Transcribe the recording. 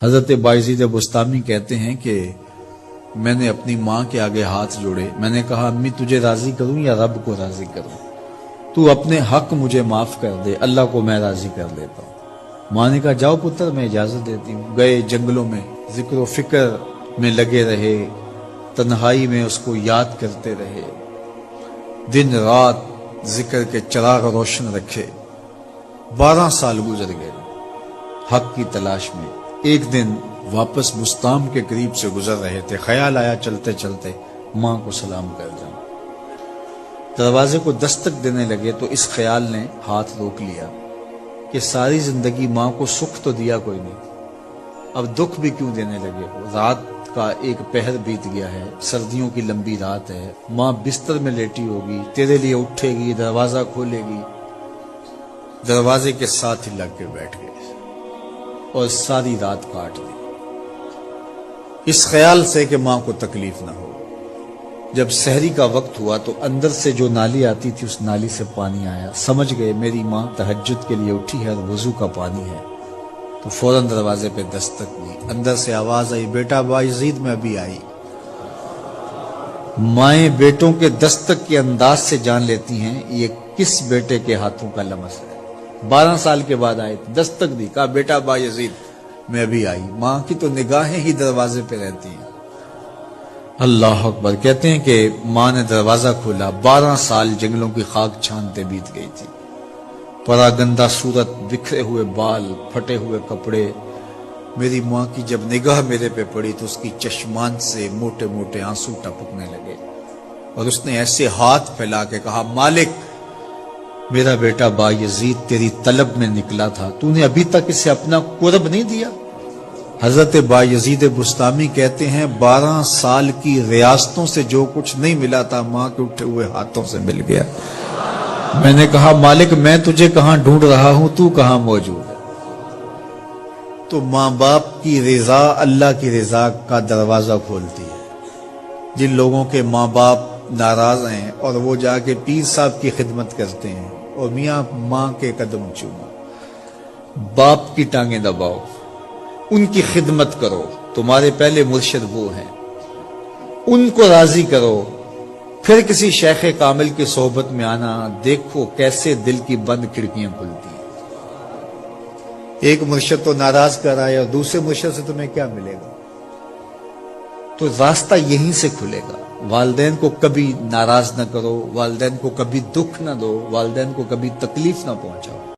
حضرت بایزید بستامی کہتے ہیں کہ میں نے اپنی ماں کے آگے ہاتھ جوڑے، میں نے کہا امی تجھے راضی کروں یا رب کو راضی کروں؟ تو اپنے حق مجھے معاف کر دے، اللہ کو میں راضی کر لیتا ہوں۔ ماں نے کہا جاؤ پتر میں اجازت دیتی ہوں۔ گئے جنگلوں میں ذکر و فکر میں لگے رہے، تنہائی میں اس کو یاد کرتے رہے، دن رات ذکر کے چراغ روشن رکھے۔ 12 سال گزر گئے حق کی تلاش میں۔ ایک دن واپس بستام کے قریب سے گزر رہے تھے، خیال آیا چلتے چلتے ماں کو سلام کر جاؤں۔ دروازے کو دستک دینے لگے تو اس خیال نے ہاتھ روک لیا کہ ساری زندگی ماں کو سکھ تو دیا کوئی نہیں، اب دکھ بھی کیوں دینے لگے ہو؟ رات کا ایک پہر بیت گیا ہے، سردیوں کی لمبی رات ہے، ماں بستر میں لیٹی ہوگی، تیرے لیے اٹھے گی، دروازہ کھولے گی۔ دروازے کے ساتھ ہی لگ کے بیٹھ گئے اور ساری رات کاٹ دی، اس خیال سے کہ ماں کو تکلیف نہ ہو۔ جب سحری کا وقت ہوا تو اندر سے جو نالی آتی تھی اس نالی سے پانی آیا، سمجھ گئے میری ماں تہجد کے لیے اٹھی ہے اور وضو کا پانی ہے، تو فوراً دروازے پہ دستک دی۔ اندر سے آواز آئی بیٹا بایزید میں ابھی آئی۔ مائیں بیٹوں کے دستک کے انداز سے جان لیتی ہیں یہ کس بیٹے کے ہاتھوں کا لمس ہے۔ 12 سال کے بعد آئے، دستک دی، کہا بیٹا بایزید میں ابھی آئی۔ ماں کی تو نگاہیں ہی دروازے پہ رہتی ہیں۔ اللہ اکبر۔ کہتے ہیں کہ ماں نے دروازہ کھولا، 12 سال جنگلوں کی خاک چھانتے بیت گئی تھی، پراگندہ صورت، بکھرے ہوئے بال، پھٹے ہوئے کپڑے۔ میری ماں کی جب نگاہ میرے پہ پڑی تو اس کی چشمان سے موٹے موٹے آنسو ٹپکنے لگے، اور اس نے ایسے ہاتھ پھیلا کے کہا مالک میرا بیٹا بایزید تیری طلب میں نکلا تھا، تو نے ابھی تک اسے اپنا قرب نہیں دیا۔ حضرت بایزید بستامی کہتے ہیں 12 سال کی ریاستوں سے جو کچھ نہیں ملا تھا ماں کے اٹھے ہوئے ہاتھوں سے مل گیا۔ میں نے کہا مالک میں تجھے کہاں ڈھونڈ رہا ہوں، تو کہاں موجود ہے؟ تو ماں باپ کی رضا اللہ کی رضا کا دروازہ کھولتی ہے۔ جن لوگوں کے ماں باپ ناراض ہیں اور وہ جا کے پیر صاحب کی خدمت کرتے ہیں اور میاں ماں کے قدم چومو، باپ کی ٹانگیں دباؤ، ان کی خدمت کرو، تمہارے پہلے مرشد وہ ہیں، ان کو راضی کرو، پھر کسی شیخ کامل کی صحبت میں آنا، دیکھو کیسے دل کی بند کھڑکیاں کھلتی ہیں۔ ایک مرشد تو ناراض کر آئے اور دوسرے مرشد سے تمہیں کیا ملے گا؟ تو راستہ یہیں سے کھلے گا۔ والدین کو کبھی ناراض نہ کرو، والدین کو کبھی دکھ نہ دو، والدین کو کبھی تکلیف نہ پہنچاؤ۔